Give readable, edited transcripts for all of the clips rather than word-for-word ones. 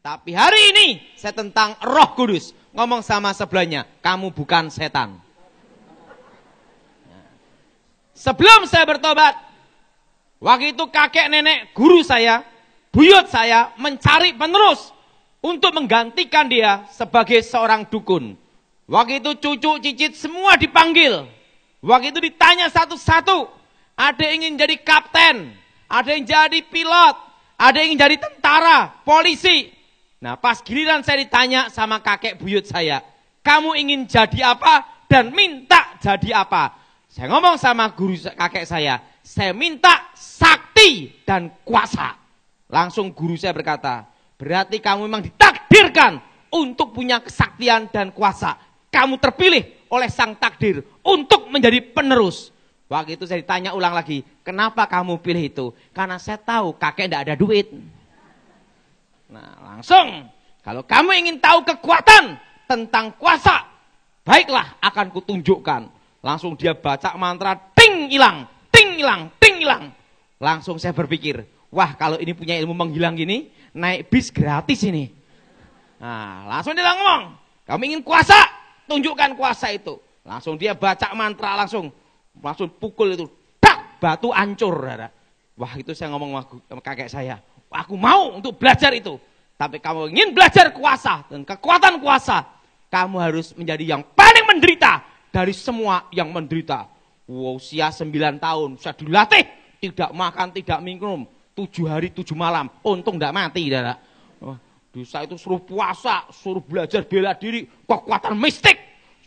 Tapi hari ini saya tentang Roh Kudus. Ngomong sama sebelahnya, kamu bukan setan. Sebelum saya bertobat, waktu itu kakek nenek guru saya, buyut saya mencari penerus untuk menggantikan dia sebagai seorang dukun. Waktu itu cucu cicit semua dipanggil. Waktu itu ditanya satu-satu. Ada yang ingin jadi kapten, ada yang jadi pilot, ada yang ingin jadi tentara, polisi. Nah pas giliran saya ditanya sama kakek buyut saya, kamu ingin jadi apa dan minta jadi apa? Saya ngomong sama guru kakek saya minta sakti dan kuasa. Langsung guru saya berkata, berarti kamu memang ditakdirkan untuk punya kesaktian dan kuasa. Kamu terpilih oleh sang takdir untuk menjadi penerus. Waktu itu saya ditanya ulang lagi, kenapa kamu pilih itu? Karena saya tahu kakek tidak ada duit. Nah langsung, kalau kamu ingin tahu kekuatan tentang kuasa, baiklah akan kutunjukkan. Langsung dia baca mantra, ting hilang, ting hilang, ting hilang. Langsung saya berpikir, wah kalau ini punya ilmu menghilang gini, naik bis gratis ini. Nah langsung dia ngomong, kamu ingin kuasa, tunjukkan kuasa itu. Langsung dia baca mantra, langsung pukul itu, tak batu hancur. Wah itu saya ngomong sama kakek saya, aku mau untuk belajar itu. Tapi kamu ingin belajar kuasa dan kekuatan kuasa, kamu harus menjadi yang paling menderita dari semua yang menderita. Wow, usia 9 tahun, saya dilatih, tidak makan, tidak minum, 7 hari 7 malam, untung tidak mati. Saya itu suruh puasa, suruh belajar bela diri, kekuatan mistik,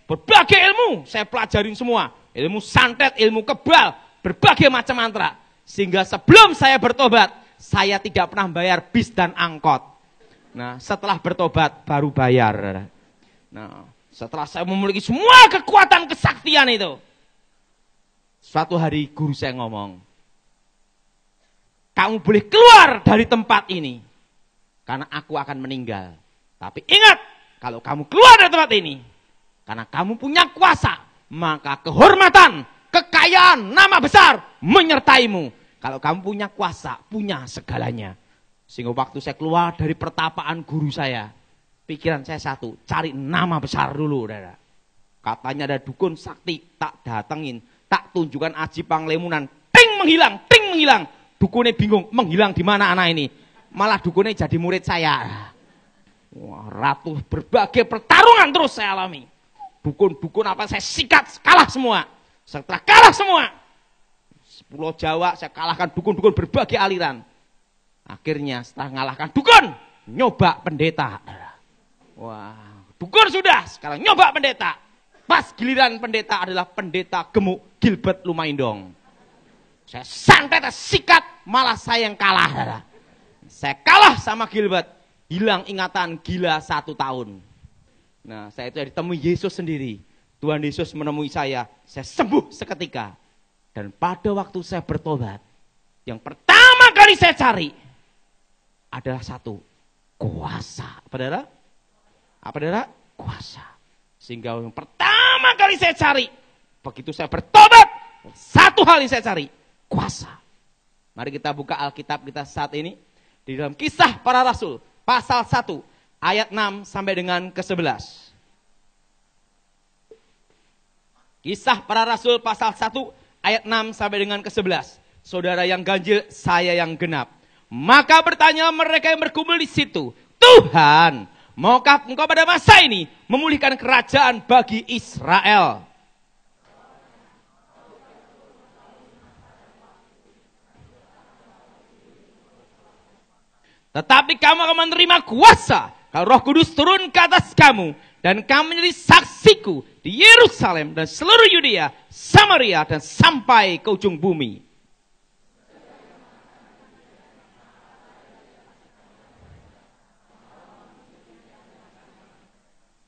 berbagai ilmu, saya pelajarin semua. Ilmu santet, ilmu kebal, berbagai macam mantra. Sehingga sebelum saya bertobat, saya tidak pernah bayar bis dan angkot. Nah, setelah bertobat baru bayar. Nah, setelah saya memiliki semua kekuatan kesaktian itu, suatu hari guru saya ngomong, kamu boleh keluar dari tempat ini, karena aku akan meninggal. Tapi ingat, kalau kamu keluar dari tempat ini, karena kamu punya kuasa, maka kehormatan, kekayaan, nama besar menyertaimu. Kalau kamu punya kuasa, punya segalanya. Sehingga waktu saya keluar dari pertapaan guru saya, pikiran saya satu, cari nama besar dulu. Katanya ada dukun sakti, tak datengin, tak tunjukkan aji panglemunan, ting menghilang. Dukunnya bingung, menghilang di mana anak ini? Malah dukunnya jadi murid saya. Wah, berbagai pertarungan terus saya alami. Dukun-dukun apa saya sikat, kalah semua. Setelah kalah semua, Pulau Jawa saya kalahkan dukun-dukun berbagai aliran. Akhirnya setelah mengalahkan dukun, nyoba pendeta. Wah, dukun sudah, sekarang nyoba pendeta. Pas giliran pendeta adalah pendeta gemuk Gilbert Lumaindong. Saya santet, sikat, malah saya yang kalah. Saya kalah sama Gilbert, hilang ingatan, gila 1 tahun. Nah, saya itu ditemui Yesus sendiri. Tuhan Yesus menemui saya sembuh seketika. Dan pada waktu saya bertobat, yang pertama kali saya cari adalah satu, kuasa. Apa saudara? Kuasa. Sehingga yang pertama kali saya cari, begitu saya bertobat, satu hal yang saya cari, kuasa. Mari kita buka Alkitab kita saat ini, di dalam Kisah Para Rasul, pasal 1, ayat 6 sampai dengan ke-11. Kisah Para Rasul pasal 1, ayat 6 sampai dengan ke-11. Saudara yang ganjil, saya yang genap. Maka bertanya mereka yang berkumpul di situ, Tuhan, maukah engkau pada masa ini memulihkan kerajaan bagi Israel? Tetapi kamu akan menerima kuasa kalau Roh Kudus turun ke atas kamu, dan kamu menjadi saksiku di Yerusalem dan seluruh Yudea, Samaria, dan sampai ke ujung bumi.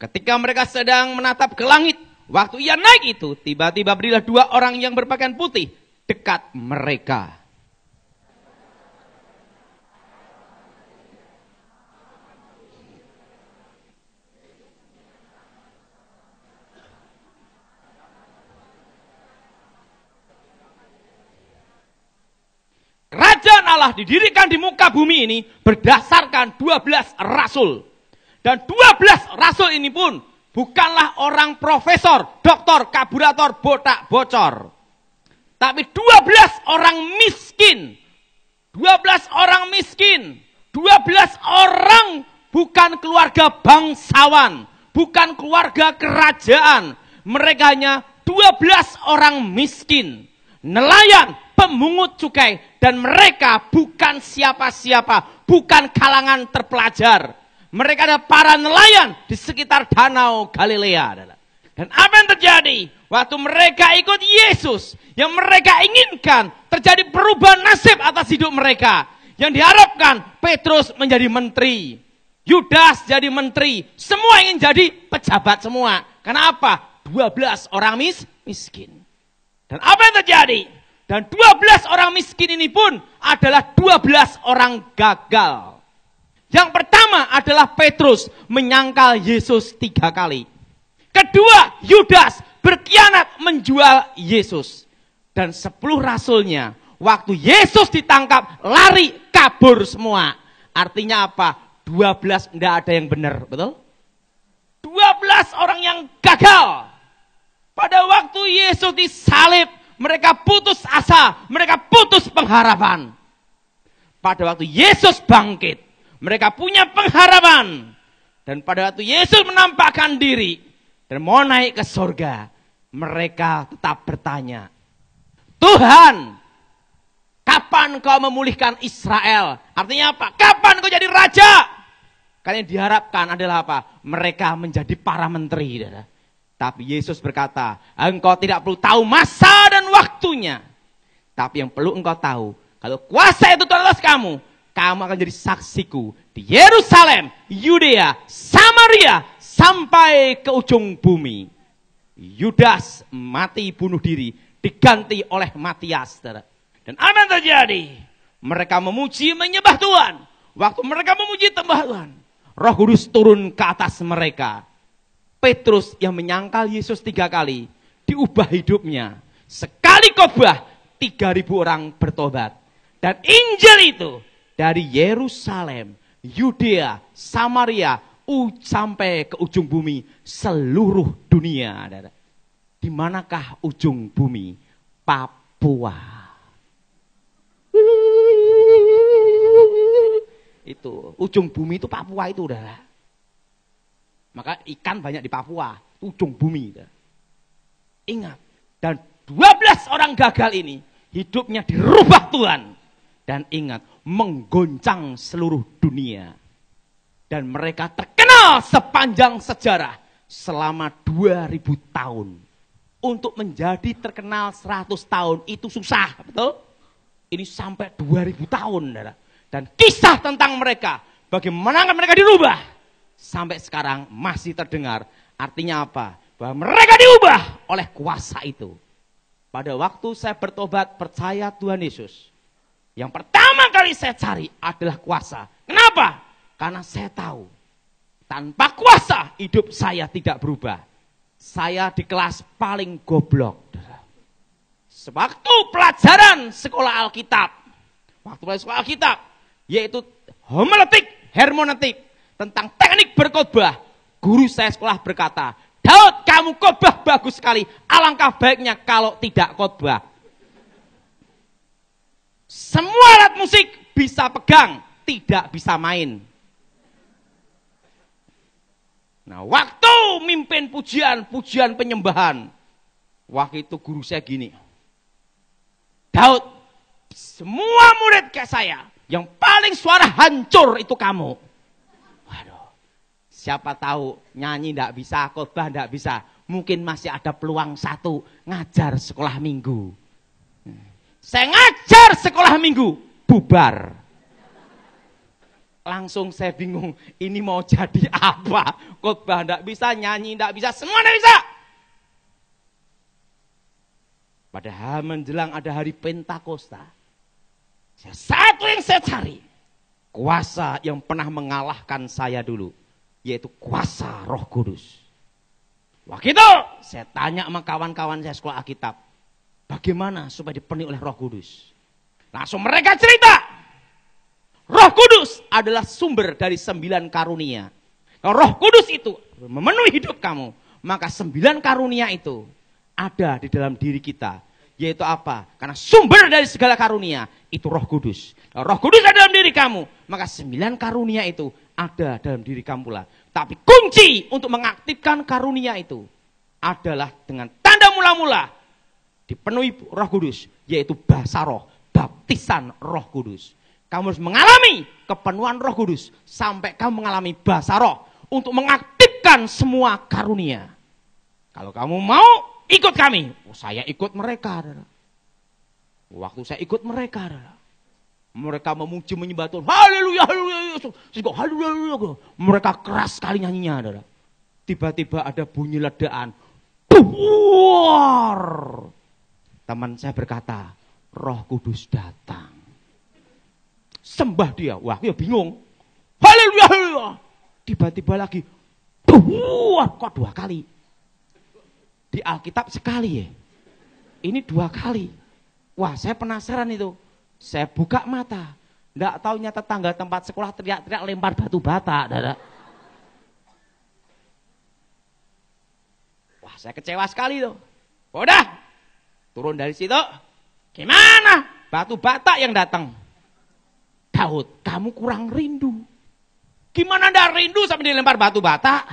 Ketika mereka sedang menatap ke langit, waktu ia naik itu, tiba-tiba berdirilah 2 orang yang berpakaian putih dekat mereka. Kerajaan sekolah didirikan di muka bumi ini berdasarkan 12 rasul. Dan 12 rasul ini pun bukanlah orang profesor, doktor, kaburator, botak, bocor. Tapi 12 orang miskin. 12 orang miskin. 12 orang bukan keluarga bangsawan. Bukan keluarga kerajaan. Mereka hanya 12 orang miskin. Nelayan, pemungut cukai. Dan mereka bukan siapa-siapa. Bukan kalangan terpelajar. Mereka adalah para nelayan di sekitar danau Galilea. Dan apa yang terjadi? Waktu mereka ikut Yesus. Yang mereka inginkan terjadi perubahan nasib atas hidup mereka. Yang diharapkan Petrus menjadi menteri. Yudas jadi menteri. Semua ingin jadi pejabat semua. Kenapa? 12 orang miskin. Dan apa yang terjadi? Dan 12 orang miskin ini pun adalah 12 orang gagal. Yang pertama adalah Petrus menyangkal Yesus 3 kali. Kedua, Yudas berkhianat menjual Yesus. Dan 10 rasulnya, waktu Yesus ditangkap, lari kabur semua. Artinya apa? 12 tidak ada yang benar, betul? 12 orang yang gagal. Pada waktu Yesus disalib, mereka putus asa, mereka putus pengharapan. Pada waktu Yesus bangkit, mereka punya pengharapan. Dan pada waktu Yesus menampakkan diri dan mau naik ke surga, mereka tetap bertanya, Tuhan, kapan kau memulihkan Israel? Artinya apa? Kapan kau jadi raja? Karena yang diharapkan adalah apa? Mereka menjadi para menteri. Tapi Yesus berkata, engkau tidak perlu tahu masa dan waktunya. Tapi yang perlu engkau tahu, kalau kuasa itu turun atas kamu, kamu akan jadi saksiku di Yerusalem, Yudea, Samaria, sampai ke ujung bumi. Yudas mati bunuh diri, diganti oleh Matias. Dan apa yang terjadi? Mereka memuji menyembah Tuhan. Waktu mereka memuji Tuhan, Roh Kudus turun ke atas mereka. Petrus yang menyangkal Yesus 3 kali, diubah hidupnya. Sekali khotbah, 3.000 orang bertobat. Dan Injil itu dari Yerusalem, Yudea, Samaria, sampai ke ujung bumi, seluruh dunia. Di manakah ujung bumi? Papua. Itu ujung bumi itu Papua itu, udah. Maka ikan banyak di Papua, ujung bumi. Ingat, dan 12 orang gagal ini hidupnya dirubah Tuhan. Dan ingat, menggoncang seluruh dunia. Dan mereka terkenal sepanjang sejarah selama 2000 tahun. Untuk menjadi terkenal 100 tahun itu susah, betul? Ini sampai 2000 tahun. Dan kisah tentang mereka, bagaimana mereka dirubah, sampai sekarang masih terdengar. Artinya apa? Bahwa mereka diubah oleh kuasa itu. Pada waktu saya bertobat percaya Tuhan Yesus, yang pertama kali saya cari adalah kuasa. Kenapa? Karena saya tahu, tanpa kuasa hidup saya tidak berubah. Saya di kelas paling goblok. Sewaktu pelajaran sekolah Alkitab, yaitu homiletik, hermeneutik, tentang teknik berkhotbah, guru saya sekolah berkata, Daud, kamu khotbah bagus sekali, alangkah baiknya kalau tidak khotbah. Semua alat musik bisa pegang, tidak bisa main. Nah, waktu mimpin pujian penyembahan, waktu itu guru saya gini, Daud, semua murid kayak saya, yang paling suara hancur itu kamu. Waduh, siapa tahu nyanyi enggak bisa, khotbah enggak bisa, mungkin masih ada peluang satu, ngajar sekolah minggu. Saya ngajar sekolah minggu, bubar. Langsung saya bingung, ini mau jadi apa? Khotbah enggak bisa, nyanyi enggak bisa, semua enggak bisa. Padahal menjelang ada hari Pentakosta, satu yang saya cari, kuasa yang pernah mengalahkan saya dulu, yaitu kuasa Roh Kudus. Waktu itu saya tanya sama kawan-kawan saya sekolah Alkitab, bagaimana supaya dipenuhi oleh Roh Kudus? Langsung mereka cerita, Roh Kudus adalah sumber dari 9 karunia. Kalau Roh Kudus itu memenuhi hidup kamu, maka 9 karunia itu ada di dalam diri kita. Yaitu apa? Karena sumber dari segala karunia itu Roh Kudus. Kalau Roh Kudus ada dalam diri kamu, maka 9 karunia itu ada dalam diri kamu pula. Tapi kunci untuk mengaktifkan karunia itu adalah dengan tanda mula-mula dipenuhi Roh Kudus, yaitu bahasa roh, baptisan Roh Kudus. Kamu harus mengalami kepenuhan Roh Kudus sampai kamu mengalami bahasa roh untuk mengaktifkan semua karunia. Kalau kamu mau ikut kami, saya ikut mereka. Waktu saya ikut mereka, mereka memuji menyembah Tuhan. Haleluya, haleluya, haleluya. Mereka keras sekali nyanyinya. Tiba-tiba ada bunyi ledaan. Buar. Teman saya berkata, Roh Kudus datang. Sembah dia. Wah, dia bingung. Haleluya, haleluya. Tiba-tiba lagi. Buar. Kok 2 kali? Di Alkitab sekali ya. Ini 2 kali. Wah, saya penasaran itu. Saya buka mata. Nggak taunya tetangga tempat sekolah teriak-teriak lempar batu bata. Wah, saya kecewa sekali tuh. Udah. Turun dari situ. Gimana? Batu bata yang datang. Daud, kamu kurang rindu. Gimana ndak rindu sampai dilempar batu bata?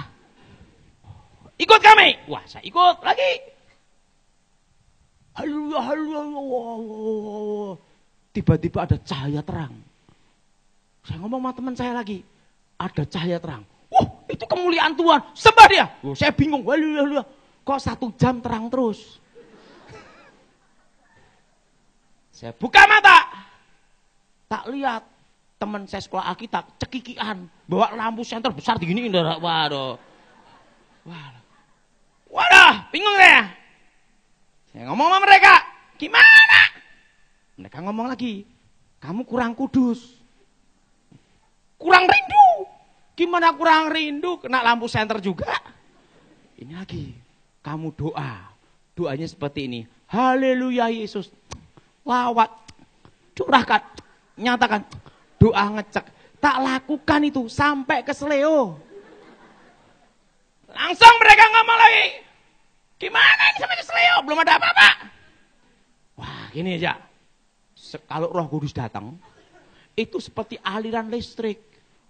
Ikut kami. Wah, saya ikut lagi. Haleluya, haleluya. Tiba-tiba ada cahaya terang. Saya ngomong sama teman saya lagi. Ada cahaya terang. Wah, itu kemuliaan Tuhan. Sembah dia. Saya bingung. Haleluya. Kok 1 jam terang terus? Saya buka mata. Tak lihat. Teman saya sekolah Alkitab. Cekikian. Bawa lampu senter besar diginiin. Waduh. Waduh, bingung saya. Saya ngomong sama mereka, gimana? Mereka ngomong lagi, kamu kurang kudus. Kurang rindu. Gimana kurang rindu? Kena lampu senter juga. Ini lagi, kamu doa. Doanya seperti ini. Haleluya Yesus. Lawat. Curahkan. Nyatakan. Doa ngecek. Tak lakukan itu sampai ke seleo. Langsung mereka ngomong lagi. Gimana ini sampai ke seleo? Belum ada apa-apa. Wah, gini aja. Kalau Roh Kudus datang, itu seperti aliran listrik.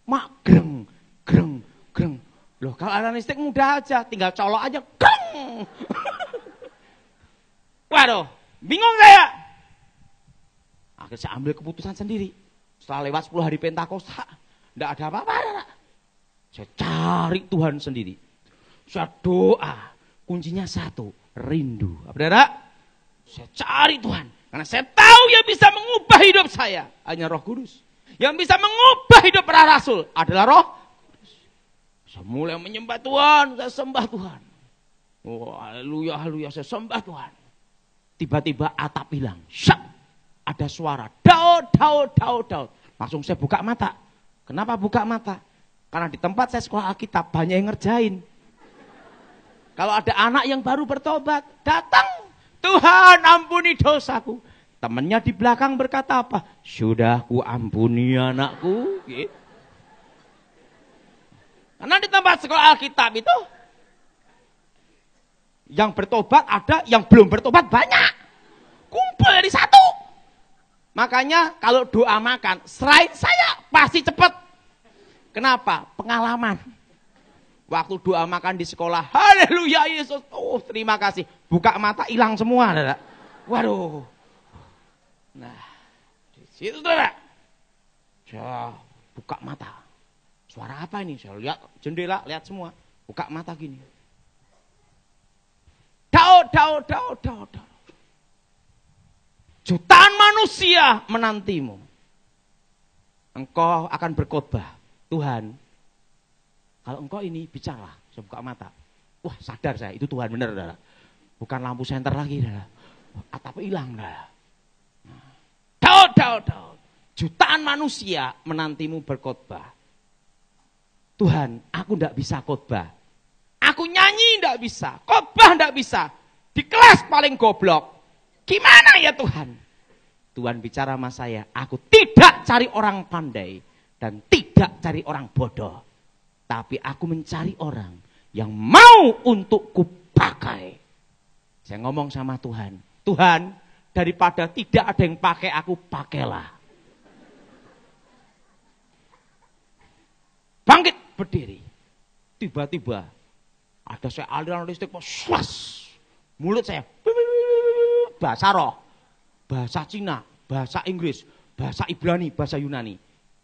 Mak greng, greng, greng. Loh, kalau aliran listrik mudah aja, tinggal colok aja, greng. Waduh, bingung saya. Akhirnya saya ambil keputusan sendiri. Setelah lewat 10 hari Pentakosta, enggak ada apa-apa. Saya cari Tuhan sendiri. Saya doa. Kuncinya 1, rindu. Apa? Saya cari Tuhan. Karena saya tahu yang bisa mengubah hidup saya. Hanya Roh Kudus. Yang bisa mengubah hidup para rasul adalah Roh Kudus. Saya mulai menyembah Tuhan. Saya sembah Tuhan. Oh, haleluya, haleluya. Saya sembah Tuhan. Tiba-tiba atap hilang. Syak. Ada suara. Daud, Daud, Daud, Daud. Langsung saya buka mata. Kenapa buka mata? Karena di tempat saya sekolah Alkitab banyak yang ngerjain. Kalau ada anak yang baru bertobat, datang. Tuhan ampuni dosaku. Temannya di belakang berkata apa? Sudah ku ampuni anakku. Gitu. Karena di tempat sekolah Alkitab itu, yang bertobat ada, yang belum bertobat banyak. Kumpul jadi 1. Makanya kalau doa makan, serahin saya pasti cepat. Kenapa? Pengalaman. Waktu doa makan di sekolah, haleluya Yesus, oh terima kasih. Buka mata hilang semua, saudara. Waduh. Nah, di situ saudara. Saya buka mata. Suara apa ini? Saya lihat jendela, lihat semua. Buka mata gini. Daud, Daud, Daud, Daud, Daud. Jutaan manusia menantimu. Engkau akan berkhotbah. Tuhan, kalau engkau ini bicara, saya buka mata. Wah, sadar saya, itu Tuhan benar, saudara. Bukan lampu senter lagi, saudara. Atap hilang, saudara. Daud, Daud, Daud. Jutaan manusia menantimu berkhotbah. Tuhan, aku enggak bisa khotbah. Aku nyanyi enggak bisa, khotbah enggak bisa. Di kelas paling goblok. Gimana ya Tuhan? Tuhan bicara sama saya, aku tidak cari orang pandai dan tidak cari orang bodoh. Tapi aku mencari orang yang mau untuk kupakai. Saya ngomong sama Tuhan, Tuhan, daripada tidak ada yang pakai aku, pakailah. Bangkit berdiri. Tiba-tiba ada saya aliran listrik, swas. Mulut saya, bahasa roh, bahasa Cina, bahasa Inggris, bahasa Ibrani, bahasa Yunani.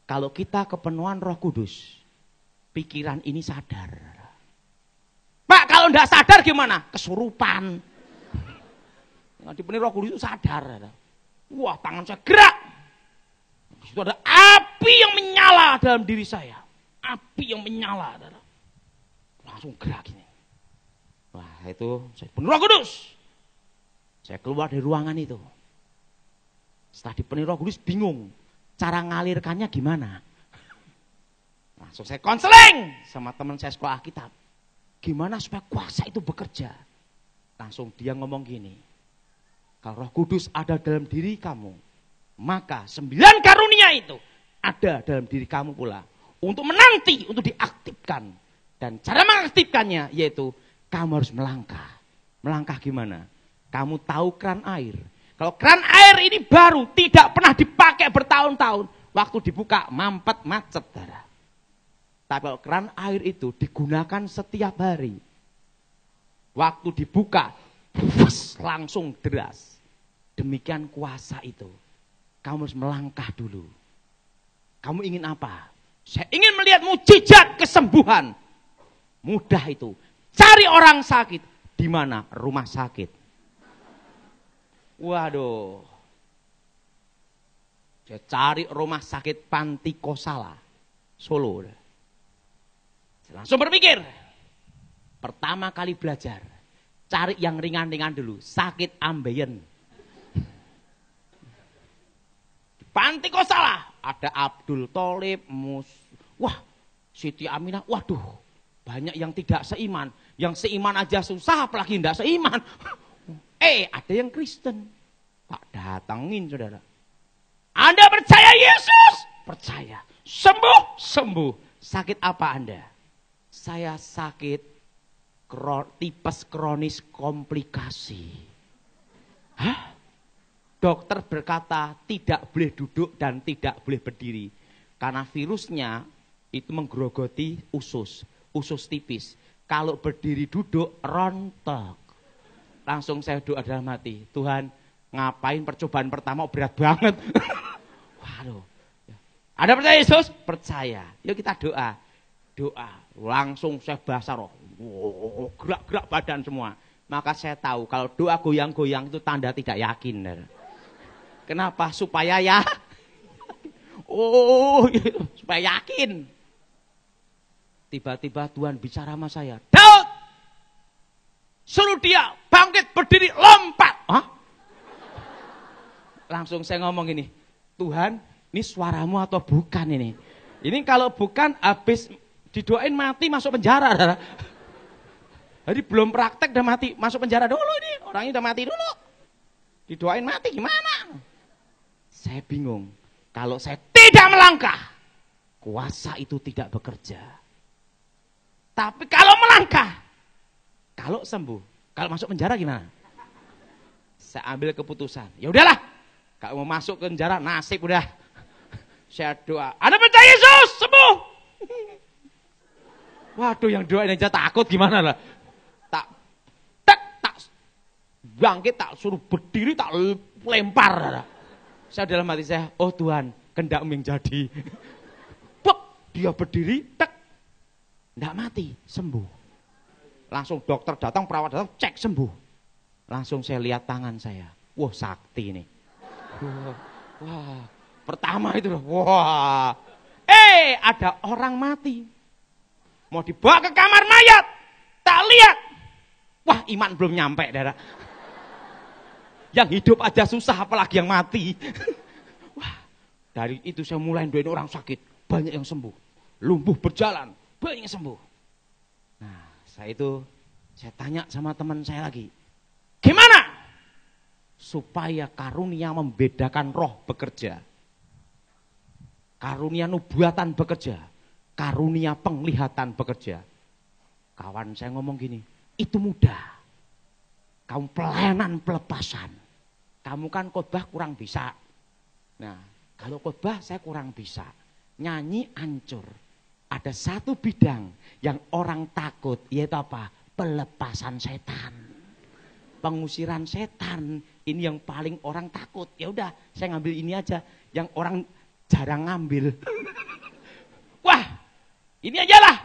Kalau kita kepenuhan Roh Kudus, pikiran ini sadar. Pak, kalau enggak sadar gimana? Kesurupan. Dipenuhi Roh Kudus itu sadar. Wah, tangan saya gerak. Di situ ada api yang menyala dalam diri saya. Api yang menyala. Langsung gerak ini. Wah, itu saya penuh Roh Kudus. Saya keluar dari ruangan itu. Setelah dipenuhi Roh Kudus bingung. Cara ngalirkannya gimana? Langsung saya konseling sama teman saya sekolah Alkitab. Gimana supaya kuasa itu bekerja? Langsung dia ngomong gini. Kalau Roh Kudus ada dalam diri kamu, maka 9 karunia itu ada dalam diri kamu pula. Untuk menanti, untuk diaktifkan. Dan cara mengaktifkannya yaitu kamu harus melangkah. Melangkah gimana? Kamu tahu keran air. Kalau keran air ini baru, tidak pernah dipakai bertahun-tahun. Waktu dibuka, mampet, macet. Tapi kalau keran air itu digunakan setiap hari. Waktu dibuka, langsung deras. Demikian kuasa itu. Kamu harus melangkah dulu. Kamu ingin apa? Saya ingin melihat mukjizat kesembuhan. Mudah itu. Cari orang sakit. Di mana? Rumah sakit. Waduh. Saya cari rumah sakit Panti Kosala, Solo. Saya langsung berpikir. Pertama kali belajar. Cari yang ringan-ringan dulu. Sakit ambeien. Panti Kosala. Ada Abdul Tholib. Wah, Siti Aminah. Waduh. Banyak yang tidak seiman. Yang seiman aja susah, apalagi tidak seiman. Ada yang Kristen. Tak datangin, saudara. Anda percaya Yesus? Percaya. Sembuh? Sembuh. Sakit apa Anda? Saya sakit tipes kronis komplikasi. Hah? Dokter berkata tidak boleh duduk dan tidak boleh berdiri. Karena virusnya itu menggerogoti usus tipis. Kalau berdiri duduk rontok. Langsung saya doa dalam hati, Tuhan ngapain percobaan pertama berat banget. Waduh. Anda percaya Yesus? Percaya. Yuk kita doa. Doa. Langsung saya bahasa roh. Gerak-gerak badan semua. Maka saya tahu kalau doa goyang-goyang itu tanda tidak yakin. Kenapa? Supaya supaya yakin. Tiba-tiba Tuhan bicara sama saya. Daud! Suruh dia bangkit, berdiri, lompat. Hah? Langsung saya ngomong gini, Tuhan, ini suaramu atau bukan ini? Ini kalau bukan, habis didoain mati masuk penjara. Jadi belum praktek udah mati, masuk penjara dulu ini. Orangnya udah mati dulu. Didoain mati gimana? Saya bingung. Kalau saya tidak melangkah, kuasa itu tidak bekerja. Tapi kalau melangkah, kalau sembuh, kalau masuk penjara gimana? Saya ambil keputusan. Ya udahlah, kalau mau masuk ke penjara nasib udah. Saya doa. Anda percaya Yesus sembuh? Waduh, yang doain aja takut gimana lah? Tak bangkit, tak suruh berdiri, tak lempar. Saya dalam hati saya, oh Tuhan, kehendak-Mu yang jadi. Dia berdiri, enggak mati, sembuh. Langsung dokter datang, perawat datang, cek sembuh. Langsung saya lihat tangan saya. Wah, sakti ini. Wah, pertama itu. Wah. Ada orang mati. Mau dibawa ke kamar mayat. Tak lihat. Wah, iman belum nyampe, darah. Yang hidup aja susah, apalagi yang mati. Wah, dari itu saya mulai doain orang sakit. Banyak yang sembuh. Lumpuh berjalan. Banyak yang sembuh. Saya tanya sama teman saya lagi, gimana? supaya karunia membedakan roh bekerja. Karunia nubuatan bekerja. Karunia penglihatan bekerja. Kawan saya ngomong gini, itu mudah. Kamu pelayanan pelepasan. Kamu kan khotbah kurang bisa. Nah, kalau khotbah saya kurang bisa. Nyanyi ancur. Ada satu bidang yang orang takut, yaitu apa? Pelepasan setan. Pengusiran setan. Ini yang paling orang takut. Ya udah, saya ngambil ini aja yang orang jarang ngambil. Wah, ini aja lah.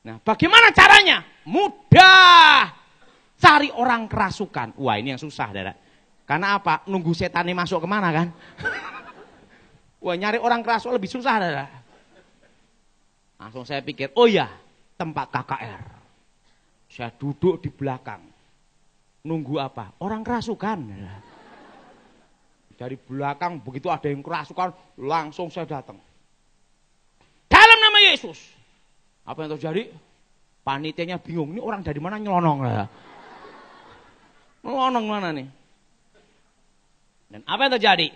Nah, bagaimana caranya? Mudah. Cari orang kerasukan. Wah, ini yang susah, Dara. Karena apa? Nunggu setannya masuk kemana kan? Wah, nyari orang kerasukan lebih susah, Dara. Langsung saya pikir, oh ya, tempat KKR. Saya duduk di belakang. Nunggu apa? Orang kerasukan. Dari belakang begitu ada yang kerasukan, langsung saya datang. Dalam nama Yesus. Apa yang terjadi? Panitianya bingung, ini orang dari mana nyelonong lah. Nyelonong mana nih? Dan apa yang terjadi?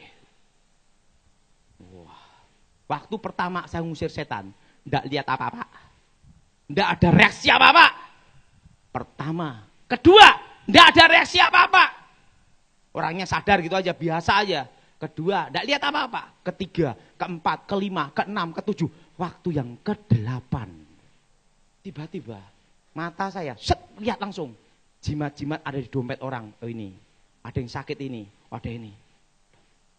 Wah, waktu pertama saya ngusir setan, enggak lihat apa-apa. Enggak ada reaksi apa-apa. Pertama, kedua, enggak ada reaksi apa-apa. Orangnya sadar gitu aja, biasa aja. Kedua, enggak lihat apa-apa. Ketiga, keempat, kelima, keenam, ketujuh. Waktu yang ke-8. Tiba-tiba mata saya set lihat langsung. Jimat-jimat ada di dompet orang. Oh ini, ada yang sakit ini, ada ini.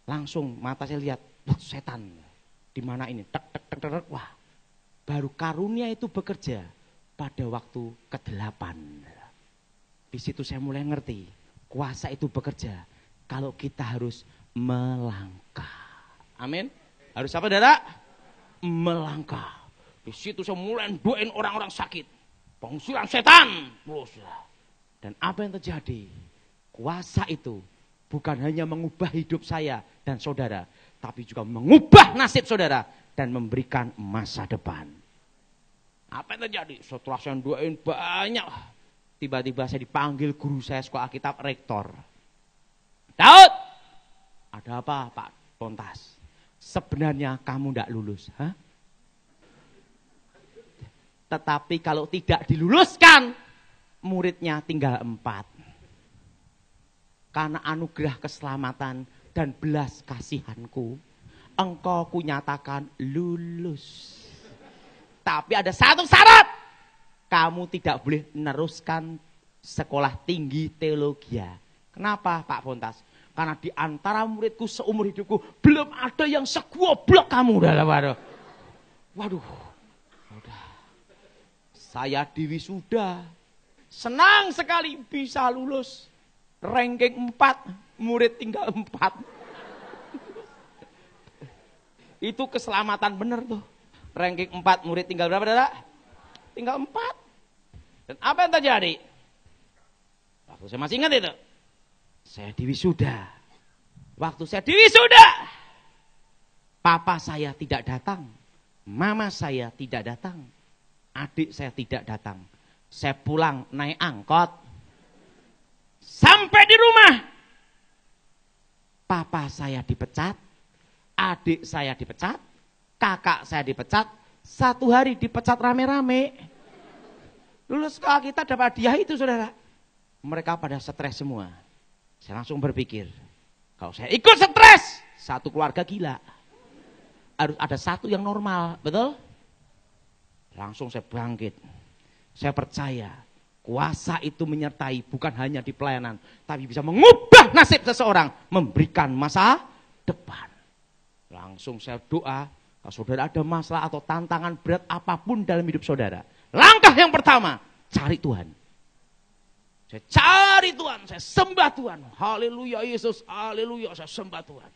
Langsung mata saya lihat, setan. Di mana ini? Tek, tek, tek, tek. Wah, baru karunia itu bekerja pada waktu ke-8. Di situ saya mulai ngerti, kuasa itu bekerja kalau kita harus melangkah. Amin. Harus apa, Dara? Melangkah. Di situ saya mulai doain orang-orang sakit. Pengusiran setan. Dan apa yang terjadi? Kuasa itu bukan hanya mengubah hidup saya dan saudara, tapi juga mengubah nasib saudara dan memberikan masa depan. Apa yang terjadi? Setelah saya doain banyak, tiba-tiba saya dipanggil guru saya sekolah Alkitab, rektor. Daud, ada apa Pak Pontas? Sebenarnya kamu tidak lulus. Hah? Tetapi kalau tidak diluluskan, muridnya tinggal 4. Karena anugerah keselamatan dan belas kasihanku, engkau kunyatakan lulus. Tapi ada satu syarat, kamu tidak boleh meneruskan sekolah tinggi teologi. Kenapa Pak Fontas? Karena di antara muridku seumur hidupku belum ada yang segoblok kamu dalam waduh. Waduh. Udah. Saya diwisuda. Senang sekali bisa lulus. Ranking 4, murid tinggal 4. Itu keselamatan bener tuh. Ranking 4, murid tinggal berapa, Dara? Tinggal 4. Dan apa yang terjadi? Waktu saya masih ingat itu. Saya diwisuda. Waktu saya diwisuda, papa saya tidak datang. Mama saya tidak datang. Adik saya tidak datang. Saya pulang naik angkot. Sampai di rumah, papa saya dipecat, adik saya dipecat, kakak saya dipecat, 1 hari dipecat rame-rame. Lulus sekolah kita dapat hadiah itu, saudara. Mereka pada stres semua. Saya langsung berpikir, kalau saya ikut stres, satu keluarga gila. Harus ada satu yang normal, betul? Langsung saya bangkit. Saya percaya kuasa itu menyertai bukan hanya di pelayanan, tapi bisa mengubah nasib seseorang, memberikan masa depan. Langsung saya doa, kalau saudara ada masalah atau tantangan berat apapun dalam hidup saudara, langkah yang pertama, cari Tuhan. Saya cari Tuhan, saya sembah Tuhan. Haleluya Yesus, haleluya, saya sembah Tuhan.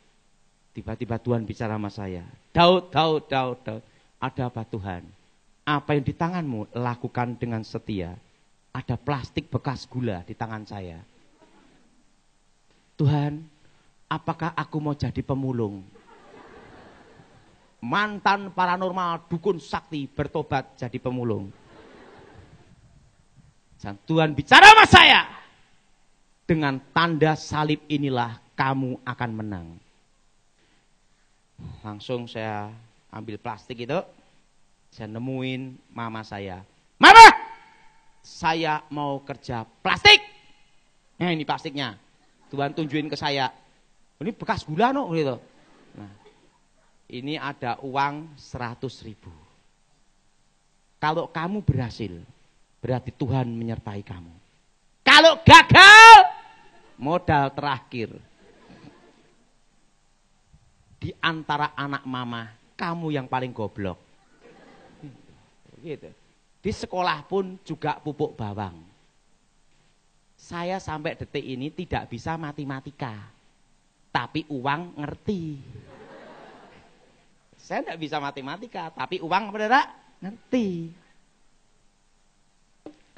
Tiba-tiba Tuhan bicara sama saya, Daud. Ada apa Tuhan? Apa yang di tanganmu lakukan dengan setia. Ada plastik bekas gula di tangan saya. Tuhan, apakah aku mau jadi pemulung? Mantan paranormal dukun sakti bertobat jadi pemulung. Dan Tuhan bicara sama saya. Dengan tanda salib inilah kamu akan menang. Langsung saya ambil plastik itu, saya nemuin mama saya. Mama, saya mau kerja plastik. Nah ini plastiknya. Tuhan tunjukin ke saya. Ini bekas gula no gitu. Nah, ini ada uang 100.000. Kalau kamu berhasil, berarti Tuhan menyertai kamu. Kalau gagal, modal terakhir. Di antara anak mama, kamu yang paling goblok. Gitu. Di sekolah pun juga pupuk bawang. Saya sampai detik ini tidak bisa matematika. Tapi uang ngerti. Saya tidak bisa matematika, tapi uang beneran ngerti.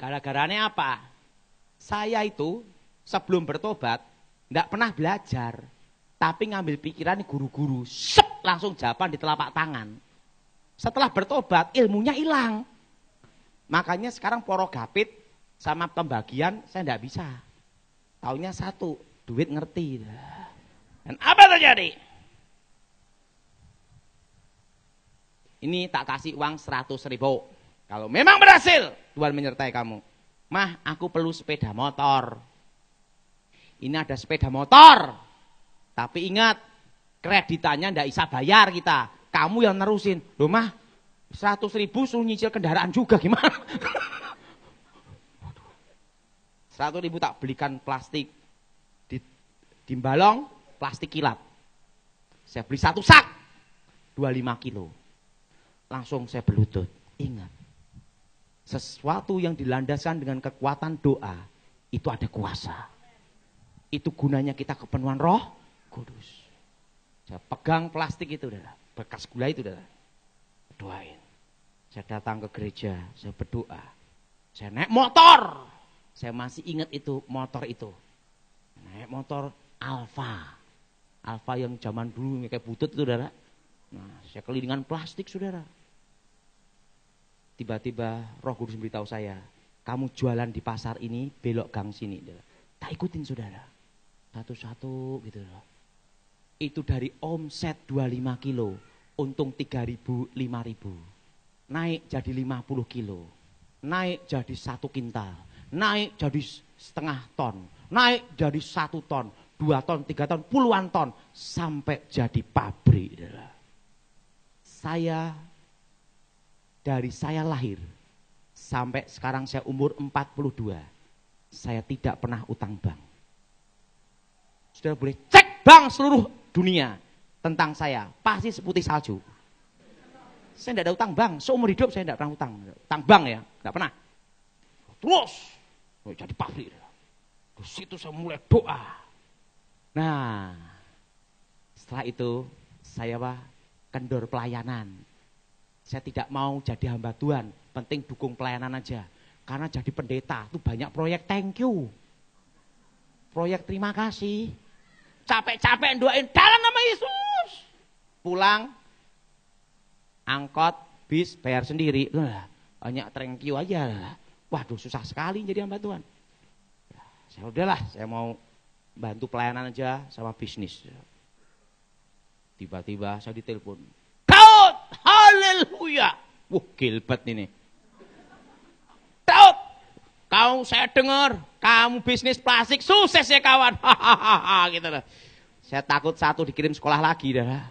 Gara-garanya apa? Saya itu sebelum bertobat tidak pernah belajar, tapi ngambil pikiran guru-guru, langsung jawaban di telapak tangan. Setelah bertobat ilmunya hilang. Makanya sekarang porogapit sama pembagian saya tidak bisa. Taunya satu, duit ngerti. Dan apa terjadi? Ini tak kasih uang 100.000. Kalau memang berhasil, Tuhan menyertai kamu. Mah, aku perlu sepeda motor. Ini ada sepeda motor. Tapi ingat, kreditannya ndak bisa bayar kita. Kamu yang nerusin. Loh mah, 100.000 suruh nyicil kendaraan juga gimana? 100.000 tak belikan plastik. Di balong, plastik kilat. Saya beli satu sak. 25 kilo. Langsung saya berlutut. Ingat. Sesuatu yang dilandaskan dengan kekuatan doa. Itu ada kuasa. Itu gunanya kita kepenuhan Roh Kudus. Saya pegang plastik itu, bekas gula itu, doain. Saya datang ke gereja, saya berdoa. Saya naik motor. Saya masih ingat itu motor itu. Naik motor Alfa. Alfa yang zaman dulu kayak butut itu, saudara. Nah, saya kelilingan plastik, saudara. Tiba-tiba Roh Kudus memberitahu saya, kamu jualan di pasar ini, belok gang sini. Tak ikutin, saudara. Satu-satu gitu loh. Itu dari omset 25 kilo, untung 3.000, 5.000. Naik jadi 50 kilo, naik jadi 1 kintal, naik jadi setengah ton, naik jadi 1 ton, 2 ton, 3 ton, puluhan ton, sampai jadi pabrik. Dari saya lahir, sampai sekarang saya umur 42, saya tidak pernah utang bank. Saudara boleh cek bank seluruh dunia tentang saya, pasti seputih salju. Saya tidak ada utang bank, seumur hidup saya tidak pernah utang bank ya, tidak pernah. Terus jadi pabrik. Di situ saya mulai doa. Nah, setelah itu saya kendor pelayanan. Saya tidak mau jadi hamba Tuhan, penting dukung pelayanan aja. Karena jadi pendeta itu banyak proyek thank you. Proyek terima kasih. Capek-capek doain dalam nama Yesus. Pulang, angkot, bis, bayar sendiri. Hanya thank you aja. Waduh susah sekali jadi hamba Tuhan. Saya udahlah, saya mau bantu pelayanan aja sama bisnis. Tiba-tiba saya ditelepon. Daud, haleluya. Wah gilbert ini. Daud, saya dengar kamu bisnis plastik sukses ya kawan. Hahaha gitu loh. Saya takut satu dikirim sekolah lagi dah.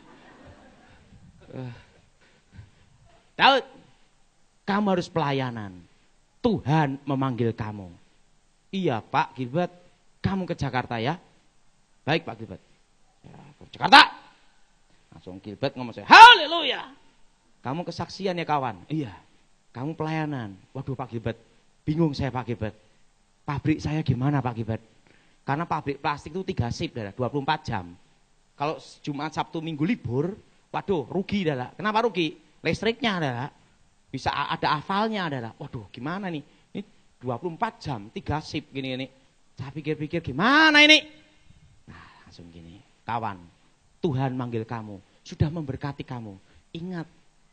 Daud, kamu harus pelayanan. Tuhan memanggil kamu. Iya Pak Gilbert, kamu ke Jakarta ya? Baik Pak Gilbert. Ya, ke Jakarta. Langsung Gilbert ngomong saya, haleluya. Kamu kesaksian ya kawan? Iya. Kamu pelayanan. Waduh Pak Gilbert, bingung saya Pak Gilbert. Pabrik saya gimana Pak Gilbert? Karena pabrik plastik itu 3 shift, 24 jam. Kalau Jumat, Sabtu, Minggu libur, waduh rugi adalah. Kenapa rugi? Listriknya adalah. Bisa ada hafalnya adalah. Waduh gimana nih? Ini 24 jam, 3 shift gini. Saya pikir-pikir gimana ini? Nah langsung gini, kawan, Tuhan manggil kamu, sudah memberkati kamu. Ingat,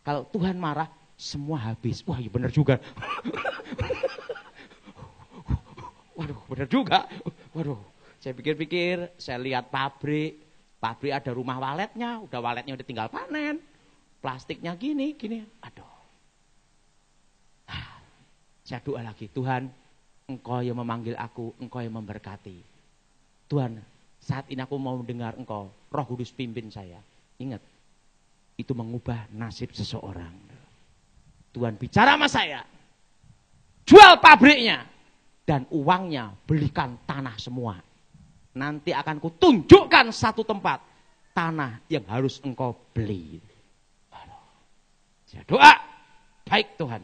kalau Tuhan marah, semua habis. Wah iya benar juga. Waduh benar juga. Waduh Saya pikir-pikir, saya lihat pabrik ada rumah waletnya, waletnya udah tinggal panen. Plastiknya gini. Aduh. Saya doa lagi, Tuhan, Engkau yang memanggil aku, Engkau yang memberkati. Tuhan, saat ini aku mau mendengar Engkau, Roh Kudus pimpin saya. Ingat, itu mengubah nasib seseorang. Tuhan bicara sama saya, jual pabriknya, dan uangnya belikan tanah semua. Nanti akan kutunjukkan satu tempat, tanah yang harus engkau beli. Saya doa, baik Tuhan.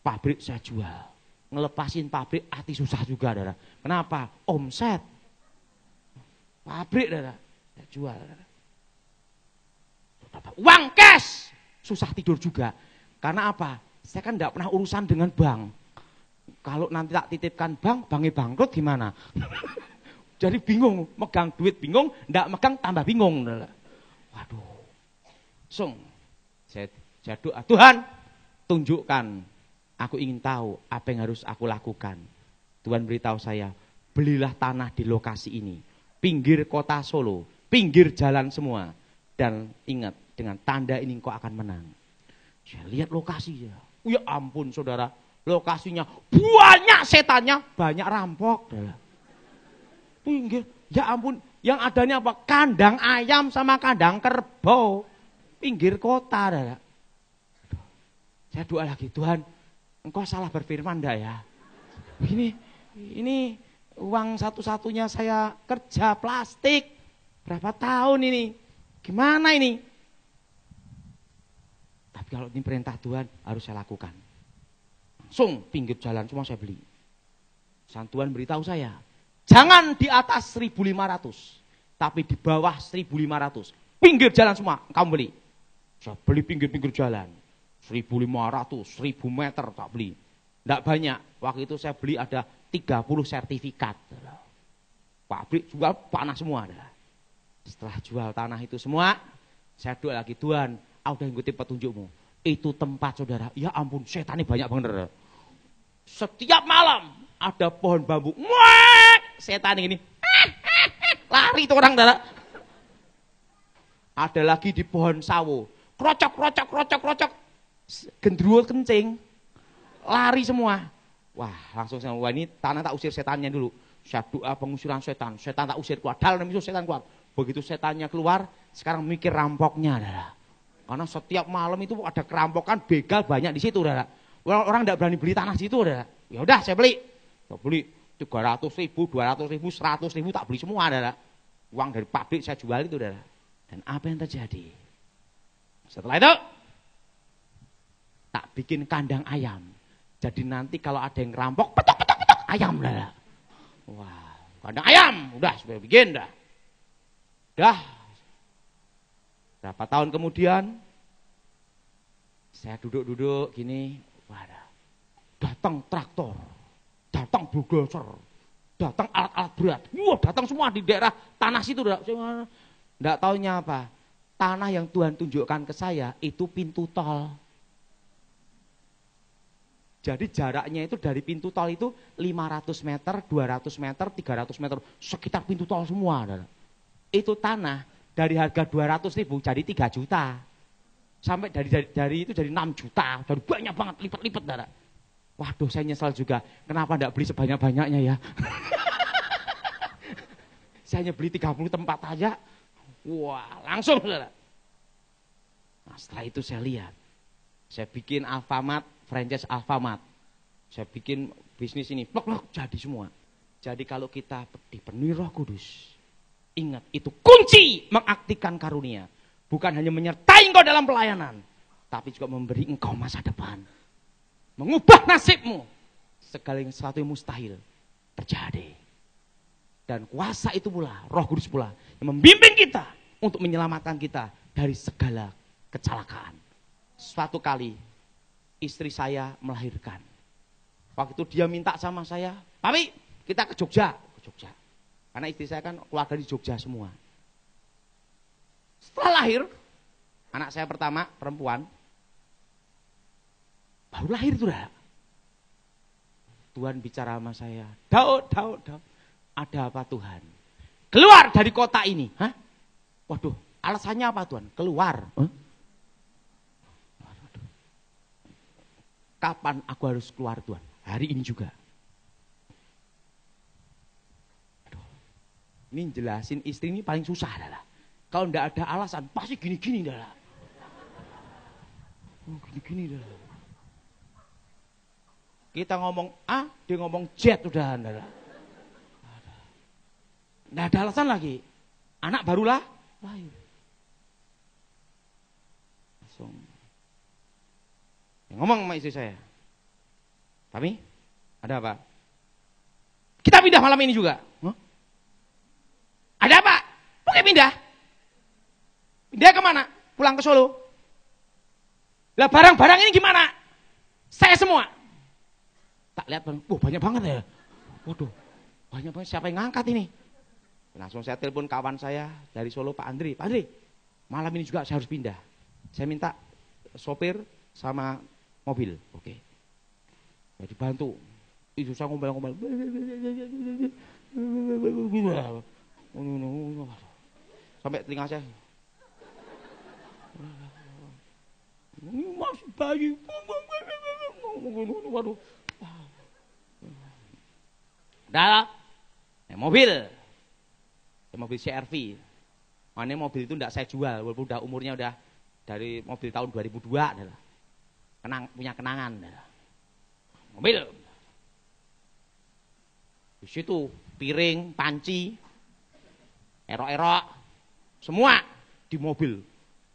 Pabrik saya jual. Ngelepasin pabrik hati susah juga, saudara. Kenapa? Omset. Pabrik, saudara. Saya jual, saudara. Uang cash. Susah tidur juga. Karena apa? Saya kan tidak pernah urusan dengan bank. Kalau nanti tak titipkan bank, banknya bangkrut gimana? Jadi bingung. Megang duit bingung, tidak megang tambah bingung. Saudara. Waduh. Langsung. Saya doa, Tuhan, tunjukkan. Aku ingin tahu apa yang harus aku lakukan. Tuhan beritahu saya, belilah tanah di lokasi ini. Pinggir kota Solo, pinggir jalan semua. Dan ingat, dengan tanda ini kau akan menang. Saya lihat lokasinya. Ya ampun saudara, lokasinya banyak setannya, banyak rampok. Pinggir, ya ampun, yang adanya apa? Kandang ayam sama kandang kerbau. Pinggir kota. Saudara. Saya doa lagi, Tuhan, Engkau salah berfirman enggak ya? Ini uang satu-satunya saya kerja plastik. Berapa tahun ini? Gimana ini? Tapi kalau ini perintah Tuhan harus saya lakukan. Langsung pinggir jalan semua saya beli. Tuhan beritahu saya, jangan di atas 1.500, tapi di bawah 1.500. Pinggir jalan semua kamu beli. Saya beli pinggir-pinggir jalan. 1.500, 1.000 meter tak beli. Tidak banyak. Waktu itu saya beli ada 30 sertifikat. Pabrik jual panas semua. Setelah jual tanah itu semua, saya doa lagi, Tuhan, aku udah ngikutin petunjukmu. Itu tempat saudara, ya ampun setannya banyak banget. Setiap malam ada pohon bambu. Setan ini. Lari itu orang saudara. Ada lagi di pohon sawo. Krocok. Gendruwo kencing, lari semua. Wah, langsung saya, wah ini tanah tak usir setannya dulu. Saya doa pengusiran setan tak usir keluar. Dalam itu setan keluar. Begitu setannya keluar, sekarang mikir rampoknya, saudara. Karena setiap malam itu ada kerampokan, begal banyak di situ, saudara. Orang tidak berani beli tanah situ, saudara. Ya udah, saya beli. Saya beli 300.000, 200.000, 100.000 tak beli semua, saudara. Uang dari pabrik saya jual itu, saudara. Dan apa yang terjadi? Setelah itu tak bikin kandang ayam. Jadi nanti kalau ada yang ngerampok, petok ayam lah. Wah, kandang ayam, udah sudah bikin dah. Dah. Berapa tahun kemudian saya duduk tidak wadah. Datang traktor, datang bulldozer, datang alat-alat berat. Wah, datang semua di daerah tanah situ dah. Enggak taunya apa? Tanah yang Tuhan tunjukkan ke saya itu pintu tol. Jadi jaraknya itu dari pintu tol itu 500 meter, 200 meter, 300 meter. Sekitar pintu tol semua. Itu tanah dari harga 200.000 jadi 3 juta. Sampai dari itu jadi 6 juta. Dari banyak banget, lipat-lipat. Waduh, saya nyesal juga. Kenapa enggak beli sebanyak-banyaknya ya? Saya hanya beli 30 tempat aja. Wah, langsung. Nah, setelah itu saya lihat. Saya bikin Alfamart, franchise Alfamart. Saya bikin bisnis ini, plok jadi semua. Jadi kalau kita dipenuhi Roh Kudus, ingat itu kunci mengaktifkan karunia. Bukan hanya menyertai engkau dalam pelayanan, tapi juga memberi engkau masa depan. Mengubah nasibmu. Segala sesuatu yang mustahil terjadi. Dan kuasa itu pula, Roh Kudus pula, yang membimbing kita untuk menyelamatkan kita dari segala kecelakaan. Suatu kali istri saya melahirkan. Waktu itu dia minta sama saya, "Papi, kita ke Jogja." Karena istri saya kan keluarga di Jogja semua. Setelah lahir, anak saya pertama perempuan, baru lahir itu dah. Tuhan bicara sama saya, Daud, Ada apa Tuhan? Keluar dari kota ini. Hah? Waduh, alasannya apa Tuhan? Keluar. Kapan aku harus keluar Tuhan? Hari ini juga. Aduh, ini jelasin istri ini paling susah adalah. Kalau enggak ada alasan, pasti gini-gini adalah. Gini-gini adalah. Kita ngomong A, dia ngomong Z udah adalah. Nggak ada alasan lagi. Anak barulah lahir. Langsung. Ngomong sama istri saya. Kami, ada apa? Kita pindah malam ini juga. Huh? Ada apa? Oke pindah. Pindah kemana? Pulang ke Solo. Lah barang-barang ini gimana? Saya semua. Tak lihat, banyak banget ya. Waduh, banyak banget. Siapa yang ngangkat ini? Langsung saya telepon kawan saya dari Solo, Pak Andri. Pak Andri, malam ini juga saya harus pindah. Saya minta sopir sama mobil. Oke. Saya dibantu. Itu saya ngomel-ngomel. Sampai telinga saya. Ini masih bayi. Waduh. Dah. Mobil. Mobil CR-V. Mana mobil itu enggak saya jual, walaupun udah umurnya udah dari mobil tahun 2002 adalah. Punya kenangan adalah. Mobil. Di situ piring, panci, erok-erok, semua di mobil.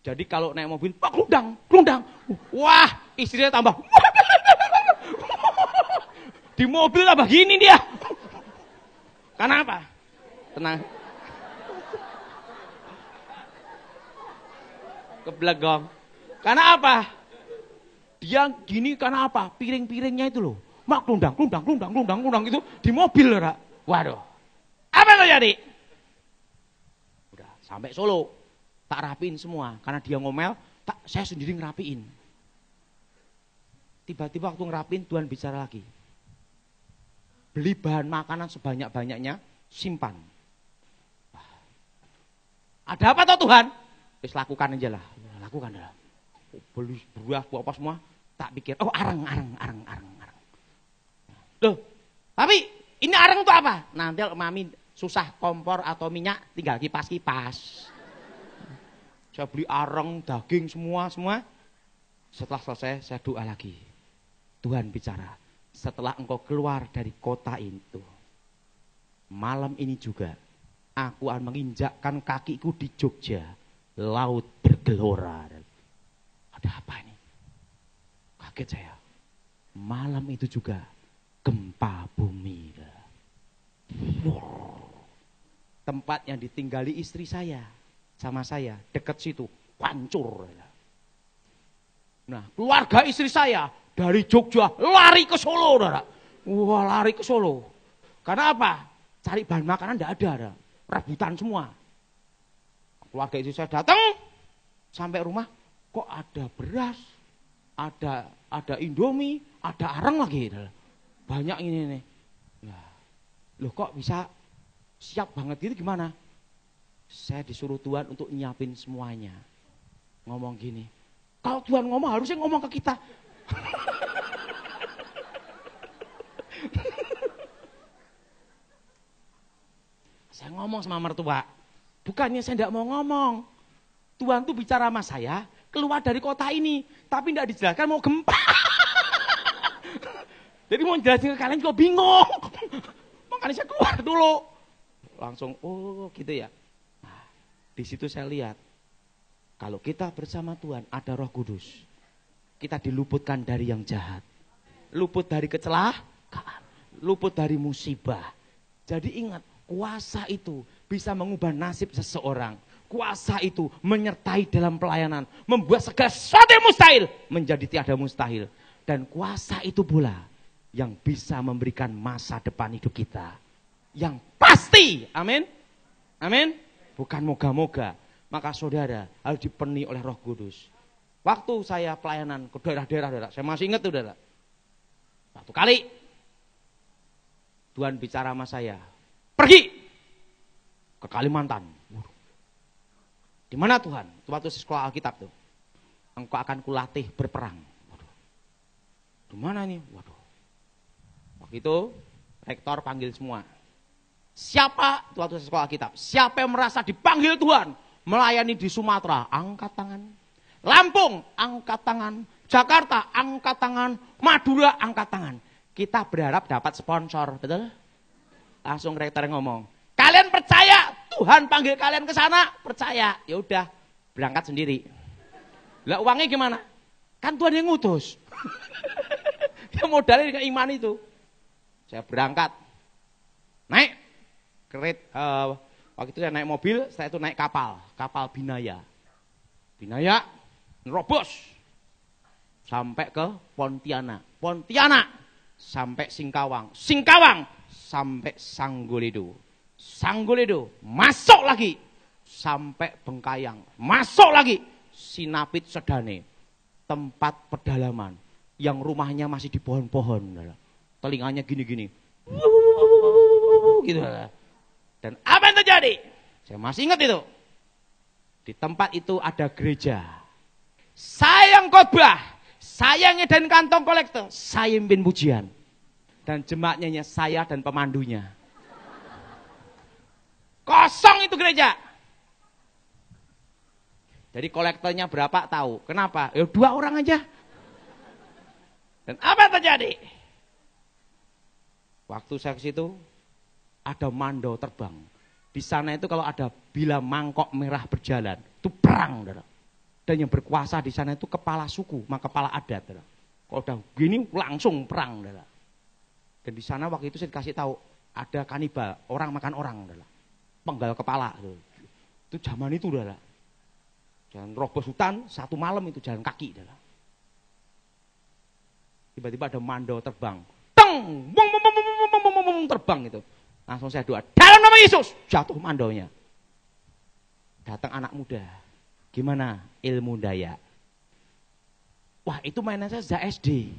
Jadi kalau naik mobil, Pak kelundang. Wah, istrinya tambah. Di mobil tambah gini dia. Karena apa? Tenang. Kebelegong. Karena apa? Dia gini karena apa? Piring-piringnya itu loh. Mak kelundang itu di mobil loh, Rak. Waduh. Apa yang terjadi? Udah sampai Solo. Tak rapiin semua. Karena dia ngomel, saya sendiri ngerapiin. Tiba-tiba waktu ngerapiin, Tuhan bicara lagi. Beli bahan makanan sebanyak-banyaknya, simpan. Ada apa toh Tuhan? Terus lakukan aja lah. Lakukan lah. Beli buah apa semua, tak pikir. Oh arang. Loh, tapi ini arang itu apa? Nanti mami susah kompor atau minyak, tinggal kipas-kipas. Saya beli arang, daging, semua. Setelah selesai, saya doa lagi. Tuhan bicara, setelah engkau keluar dari kota itu, malam ini juga, aku akan menginjakkan kakiku di Jogja, laut bergelora. Ada apa ini? Kaget saya. Malam itu juga, gempa bumi. Wow. Tempat yang ditinggali istri saya, sama saya, dekat situ, hancur. Nah, keluarga istri saya dari Jogja lari ke Solo, Wah, lari ke Solo. Karena apa? Cari bahan makanan enggak ada. Rebutan semua. Keluarga istri saya datang sampai rumah, kok ada beras, ada Indomie, ada arang lagi. Banyak ini nih. Nah, loh kok bisa siap banget gitu gimana? Saya disuruh Tuhan untuk nyiapin semuanya. Ngomong gini, kalau Tuhan ngomong harusnya ngomong ke kita. Saya ngomong sama mertua, bukannya saya tidak mau ngomong. Tuhan tuh bicara sama saya, keluar dari kota ini, tapi tidak dijelaskan mau gempa. Jadi mau jelasin ke kalian juga bingung. Makanya saya keluar dulu. Langsung, oh gitu ya. Nah, di situ saya lihat, kalau kita bersama Tuhan ada Roh Kudus, kita diluputkan dari yang jahat, luput dari kecelakaan, luput dari musibah. Jadi ingat, kuasa itu bisa mengubah nasib seseorang. Kuasa itu menyertai dalam pelayanan, membuat segala sesuatu yang mustahil menjadi tiada mustahil. Dan kuasa itu pula yang bisa memberikan masa depan hidup kita yang pasti. Amin. Amin. Bukan moga-moga. Maka saudara harus dipenuhi oleh Roh Kudus. Waktu saya pelayanan ke daerah-daerah, saya masih ingat tuh, satu kali Tuhan bicara sama saya, pergi ke Kalimantan. Di mana Tuhan? Itu waktu sekolah Alkitab tuh. Engkau akan kulatih berperang. Waduh. Di mana nih? Waduh. Waktu itu rektor panggil semua. Siapa? Itu waktu sekolah Alkitab. Siapa yang merasa dipanggil Tuhan melayani di Sumatera? Angkat tangan. Lampung, angkat tangan. Jakarta, angkat tangan. Madura, angkat tangan. Kita berharap dapat sponsor, betul? Langsung rektor ngomong, kalian percaya Tuhan panggil kalian ke sana? Percaya. Ya udah, berangkat sendiri. Lah uangnya gimana? Kan Tuhan yang ngutus. Ya modalnya dengan iman itu. Saya berangkat. Naik waktu itu saya naik mobil, saya itu naik kapal Binaya. Binaya nerobos sampai ke Pontianak. Pontianak sampai Singkawang. Singkawang sampai Sanggoledo. Sanggoledo masuk lagi sampai Bengkayang. Masuk lagi Sinapit Sedane. Tempat pedalaman yang rumahnya masih di pohon-pohon. Telinganya gini-gini. Gitu. Dan apa yang terjadi? Saya masih ingat itu. Di tempat itu ada gereja. Saya yang khotbah, saya yang ngedain kantong kolektor, saya yang pimpin pujian. Dan jemaatnya saya dan pemandunya. Kosong itu gereja. Jadi kolektornya berapa tahu? Kenapa? Ya 2 orang aja. Dan apa yang terjadi? Waktu saya ke situ ada mandau terbang. Di sana itu kalau ada bila mangkok merah berjalan, itu perang. Dan yang berkuasa di sana itu kepala suku, kepala adat. Kalau udah gini langsung perang. Dan di sana waktu itu saya dikasih tahu ada kanibal, orang makan orang. Penggal kepala. Itu zaman itu. Jalan robos hutan, 1 malam itu jalan kaki. Tiba-tiba ada mandau terbang. Teng! Bung, bung, bung, bung, bung, bung, bung, bung, terbang itu. Langsung saya doa, dalam nama Yesus, jatuh mandaunya. Datang anak muda. Gimana ilmu daya? Wah, itu mainan saya sejak SD.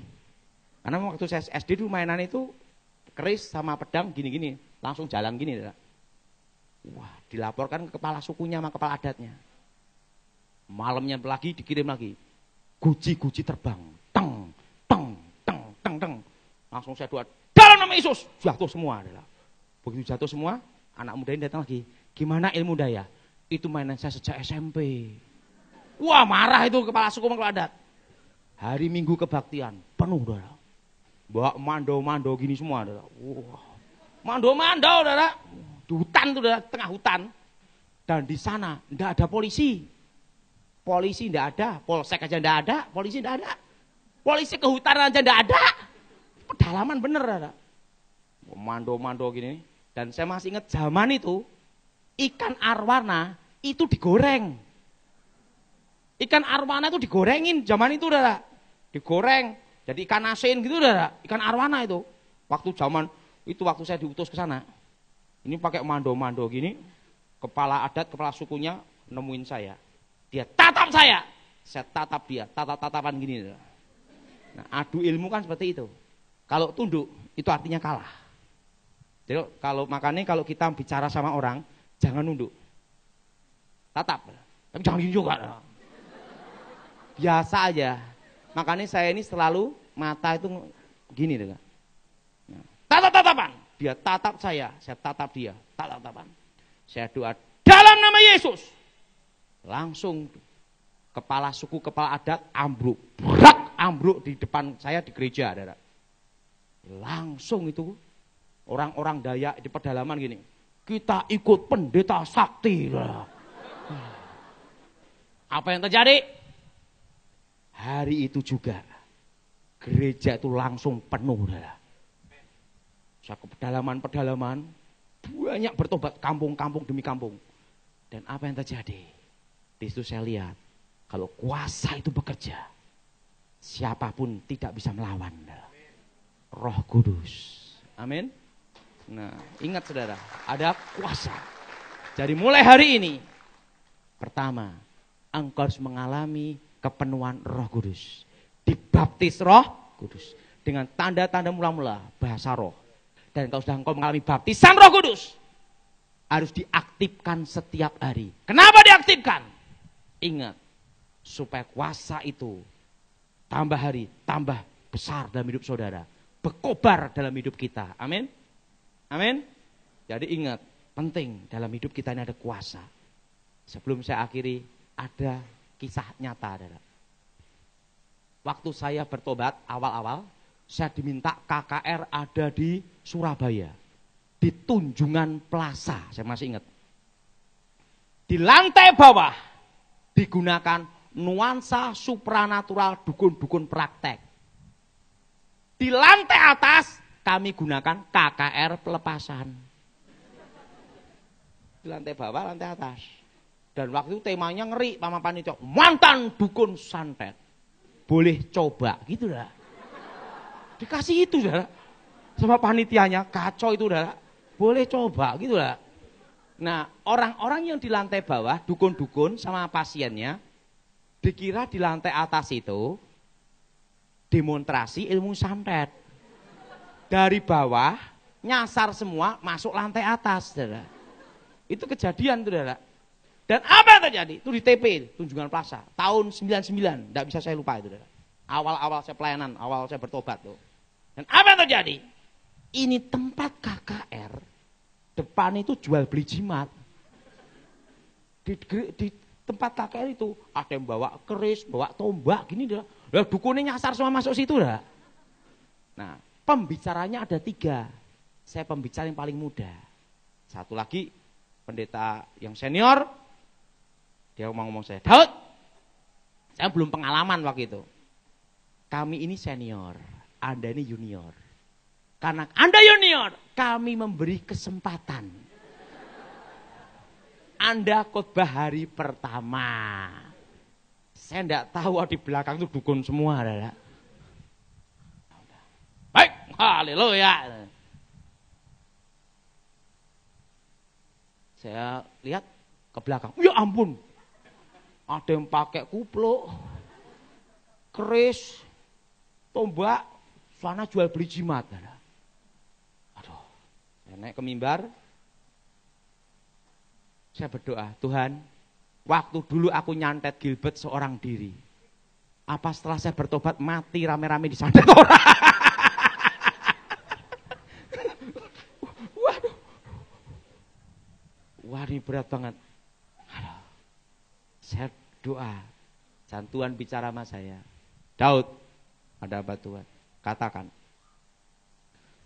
Karena waktu saya SD dulu mainan itu keris sama pedang gini-gini, langsung jalan gini. Wah, dilaporkan ke kepala sukunya sama kepala adatnya. Malamnya lagi dikirim lagi. Guci-guci terbang. Teng, teng, teng, teng, teng. Langsung saya doa, dalam nama Yesus, jatuh semua. Begitu jatuh semua, anak muda ini datang lagi. Gimana ilmu daya? Itu mainan saya sejak SMP. Wah, marah itu kepala suku kepala adat. Hari Minggu kebaktian, penuh. Bawa mando-mando gini semua. Wah, mando-mando. Di hutan tuh, tengah hutan. Dan di sana enggak ada polisi. Polisi enggak ada, polsek aja enggak ada, polisi enggak ada. Polisi kehutanan aja enggak ada. Pedalaman bener. Mando-mando gini. Dan saya masih ingat zaman itu, ikan arwana itu digoreng. Ikan arwana itu digorengin zaman itu. Digoreng. Jadi ikan asin gitu. Ikan arwana itu. Waktu zaman itu, waktu saya diutus ke sana. Ini pakai mando-mando gini. Kepala adat, kepala sukunya nemuin saya. Dia tatap saya tatap dia, tatap-tatapan gini. Nah, adu ilmu kan seperti itu. Kalau tunduk, itu artinya kalah. Jadi makanya kalau kita bicara sama orang, jangan nunduk. Tatap. Tapi jangan gini juga. Biasa aja. Makanya saya ini selalu mata itu gini. Nah, tatap-tatapan. Dia tatap saya tatap dia. Tatap-tatapan. Saya doa dalam nama Yesus. Langsung kepala suku, kepala adat ambruk. Brak, ambruk di depan saya di gereja. Langsung itu orang-orang Dayak di pedalaman gini. Kita ikut pendeta sakti. Apa yang terjadi? Hari itu juga gereja itu langsung penuh. Saya ke pedalaman-pedalaman, banyak bertobat, kampung-kampung demi kampung. Dan apa yang terjadi? Di situ saya lihat, kalau kuasa itu bekerja, siapapun tidak bisa melawan. Roh Kudus. Amin. Nah, ingat saudara, ada kuasa. Jadi mulai hari ini, pertama, engkau harus mengalami kepenuhan Roh Kudus. Dibaptis Roh Kudus. Dengan tanda-tanda mula-mula bahasa roh. Dan kalau sudah engkau mengalami baptisan Roh Kudus, harus diaktifkan setiap hari. Kenapa diaktifkan? Ingat, supaya kuasa itu tambah hari, tambah besar dalam hidup saudara. Berkobar dalam hidup kita. Amin. Amin. Jadi ingat, penting dalam hidup kita ini ada kuasa. Sebelum saya akhiri, ada kisah nyata. Saudara. Waktu saya bertobat awal-awal, saya diminta KKR ada di Surabaya. Di Tunjungan Plaza, saya masih ingat. Di lantai bawah digunakan nuansa supranatural dukun-dukun praktek. Di lantai atas kami gunakan KKR pelepasan. Di lantai bawah, lantai atas. Dan waktu itu temanya ngeri, Mama Panitia. Mantan dukun santet. Boleh coba, gitu dah. Dikasih itu dah. Sama panitianya, kacau itu dah. Boleh coba, gitu dah. Nah, orang-orang yang di lantai bawah, dukun-dukun sama pasiennya, dikira di lantai atas itu demonstrasi ilmu santet. Dari bawah, nyasar semua, masuk lantai atas. Saudara. Itu kejadian, saudara. Dan apa yang terjadi? Itu di TP, Tunjungan Plaza. Tahun 99, tidak bisa saya lupa itu. Saudara. Awal-awal saya pelayanan, awal saya bertobat. Tuh. Dan apa yang terjadi? Ini tempat KKR, depan itu jual beli jimat. Di tempat KKR itu ada yang bawa keris, bawa tombak, gini dah. Lah dukunnya nyasar semua masuk situ dah. Nah, pembicaranya ada 3. Saya pembicara yang paling muda. Satu lagi pendeta yang senior. Dia ngomong saya, Daud, saya belum pengalaman waktu itu. Kami ini senior, Anda ini junior. Karena Anda junior, kami memberi kesempatan. Anda khotbah hari pertama. Saya enggak tahu di belakang itu dukun semua. Adalah. Baik, haleluya. Saya lihat ke belakang. Ya ampun. Ada yang pakai kupluk, keris, tombak, sana jual beli jimat. Aduh, saya naik ke mimbar. Saya berdoa, Tuhan, waktu dulu aku nyantet Gilbert seorang diri. Apa setelah saya bertobat mati rame-rame disantet orang? Waduh. Wah, ini berat banget. Aduh. Saya doa. Dan Tuhan bicara sama saya. Daud, ada apa Tuhan? Katakan.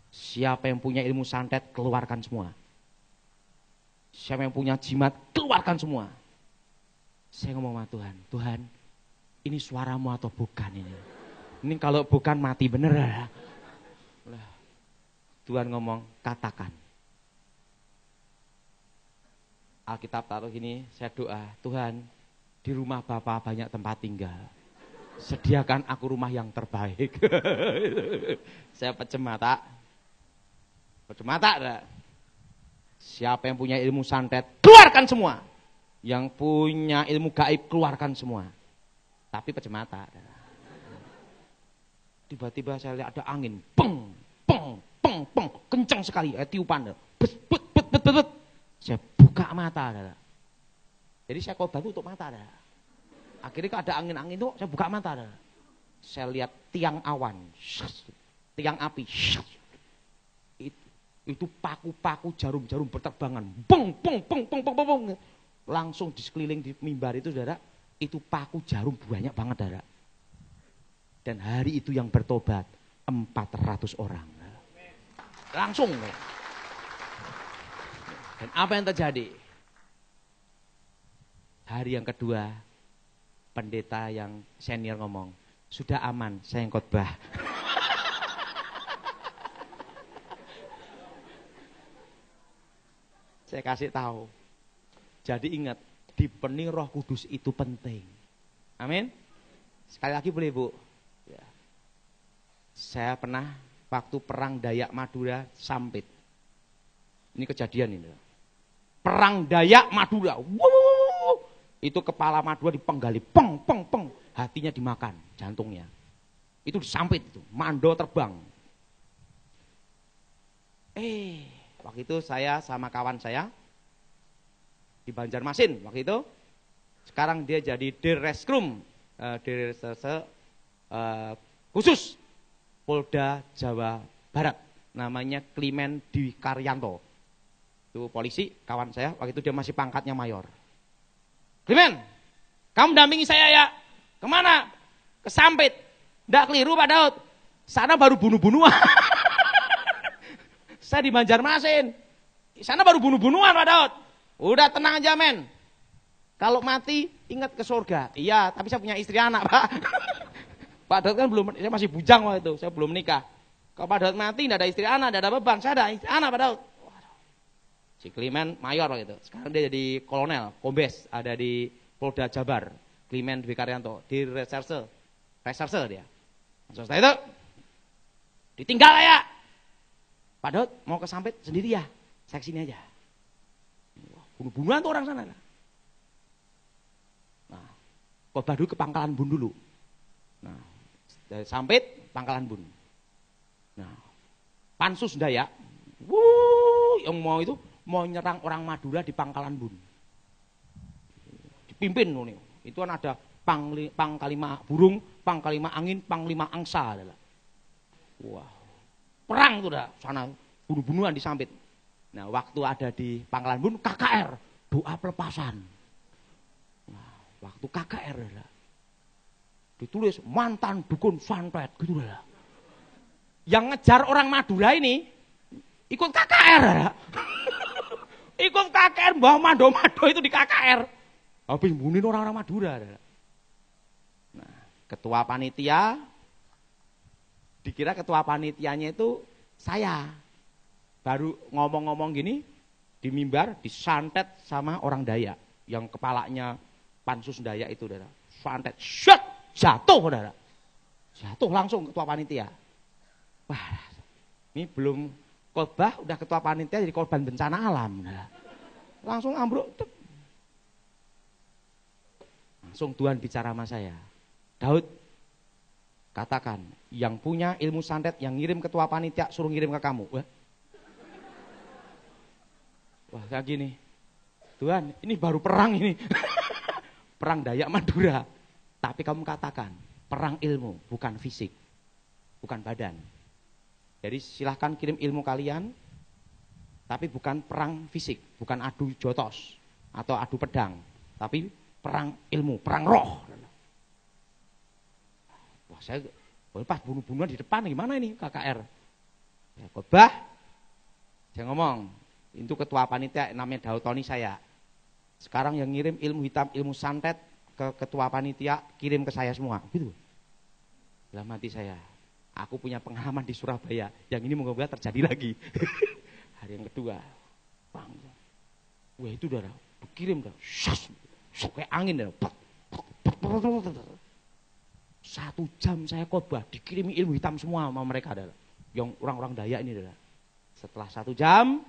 Siapa yang punya ilmu santet, keluarkan semua. Siapa yang punya jimat, keluarkan semua. Saya ngomong sama Tuhan, Tuhan, ini suaramu atau bukan ini? Ini kalau bukan mati bener ya. Tuhan ngomong, katakan. Alkitab taruh gini, saya doa, Tuhan, di rumah Bapak banyak tempat tinggal. Sediakan aku rumah yang terbaik. Saya pecem mata. Pecem mata dah. Siapa yang punya ilmu santet, keluarkan semua. Yang punya ilmu gaib, keluarkan semua. Tapi pecem mata. Tiba-tiba saya lihat ada angin. Peng, peng, peng, peng. Kencang sekali. Tiupan. Bet, bet, bet, bet, bet. Saya buka mata. Jadi saya khotbah tutup mata. Akhirnya kalau ada angin-angin itu, saya buka mata. Saya lihat tiang awan. Tiang api. Itu paku-paku jarum-jarum berterbangan. Beng, beng, beng, beng, beng, beng. Langsung di sekeliling di mimbar itu, saudara, itu paku jarum banyak banget, saudara. Dan hari itu yang bertobat 400 orang. Langsung. Dan apa yang terjadi? Hari yang kedua, pendeta yang senior ngomong, sudah aman, saya yang khotbah. Saya kasih tahu. Jadi ingat, dipenuhi Roh Kudus itu penting. Amin. Sekali lagi boleh Bu. Ya. Saya pernah waktu perang Dayak Madura Sampit. Ini kejadian ini. Perang Dayak Madura. Wuh, itu kepala Madura dipenggali, peng, peng, peng. Hatinya dimakan, jantungnya. Itu disampit itu, mando terbang. Waktu itu saya sama kawan saya di Banjarmasin waktu itu. Sekarang dia jadi Dirreskrim, Dirreserse khusus Polda Jawa Barat. Namanya Klimen Dwi Karyanto. Itu polisi, kawan saya, waktu itu dia masih pangkatnya mayor. Klimen, kamu dampingi saya ya. Kemana? Ke Sampit. Nggak keliru Pak Daud. Sana baru bunuh-bunuhan. Saya di Banjarmasin. Sana baru bunuh-bunuhan Pak Daud. Udah tenang aja men. Kalau mati ingat ke surga. Iya, tapi saya punya istri anak Pak. Pak Daud kan belum, saya masih bujang waktu itu. Saya belum menikah. Kalau Pak Daud mati tidak ada istri anak, tidak ada beban. Saya ada istri anak Pak Daud. Si Klimen mayor waktu itu. Sekarang dia jadi kolonel, kombes. Ada di Polda Jabar. Klimen Dwi Karyanto. Di reserse dia. Setelah itu ditinggal ya. Pak Daud mau ke Sampit sendiri ya. Saya kesini aja. Bunuh-bunuhan tuh orang sana. Nah, khotbah dulu ke Pangkalan Bun dulu. Nah, dari Sampit Pangkalan Bun. Nah, Pansus Dayak. Yang mau nyerang orang Madura di Pangkalan Bun. Dipimpin nih. Itu kan ada Panglima Burung, Panglima Angin, Panglima Angsa adalah. Wah. Perang tuh dah sana, bunuh-bunuhan di Sampit. Nah, waktu ada di Pangkalan Bun, KKR, doa pelepasan. Nah, waktu KKR adalah ditulis mantan dukun santet gitu adalah. Yang ngejar orang Madura ini ikut KKR adalah. Ikut KKR, Mbah Mado-Mado itu di KKR. Habis bunuhin orang-orang Madura adalah. Nah, ketua panitia dikira ketua panitianya itu saya. Baru ngomong-ngomong gini, di mimbar disantet sama orang Dayak. Yang kepalanya Pansus Dayak itu, saudara. Santet, shut, jatuh, saudara. Jatuh langsung ketua panitia. Wah, ini belum khotbah, udah ketua panitia jadi korban bencana alam. Saudara. Langsung ambruk. Langsung Tuhan bicara sama saya. Daud, katakan, yang punya ilmu santet, yang ngirim ketua panitia, suruh ngirim ke kamu. Wah, kayak gini. Tuhan, ini baru perang ini. Perang Dayak Madura. Tapi kamu katakan, perang ilmu, bukan fisik. Bukan badan. Jadi silahkan kirim ilmu kalian, tapi bukan perang fisik. Bukan adu jotos atau adu pedang. Tapi perang ilmu, perang roh. Wah, saya pas bunuh-bunuhan di depan, gimana ini KKR? Ya, khotbah, saya ngomong, itu ketua panitia namanya Daud Tony saya. Sekarang yang ngirim ilmu hitam, ilmu santet ke ketua panitia, kirim ke saya semua. Gitu. Dalam hati saya, aku punya pengalaman di Surabaya. Yang ini moga-moga terjadi lagi. Hari yang kedua, bang, wah itu udah, kirim dah, kayak angin dah. 1 jam saya khotbah, dikirimi ilmu hitam semua sama mereka adalah. Yang orang-orang Dayak ini adalah. Setelah 1 jam,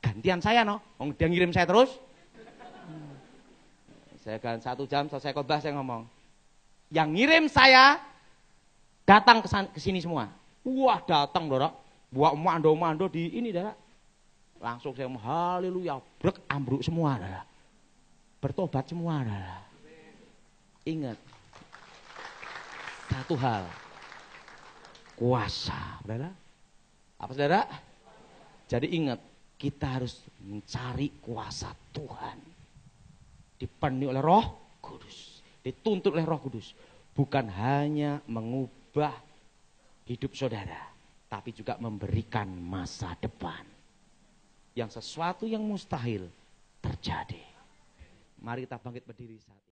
gantian saya dia ngirim saya terus. Saya kan 1 jam selesai khotbah saya ngomong. Yang ngirim saya datang ke sini semua. Wah, datang Dora. Buat mando-mando di ini Dora. Langsung saya ngomong haleluya, brek ambruk semua Dora. Bertobat semua Dora. Ingat satu hal. Kuasa, Saudara. Apa Saudara? Jadi ingat, kita harus mencari kuasa Tuhan. Dipenuhi oleh Roh Kudus. Dituntut oleh Roh Kudus. Bukan hanya mengubah hidup saudara, tapi juga memberikan masa depan. Yang sesuatu yang mustahil terjadi. Mari kita bangkit berdiri saat ini.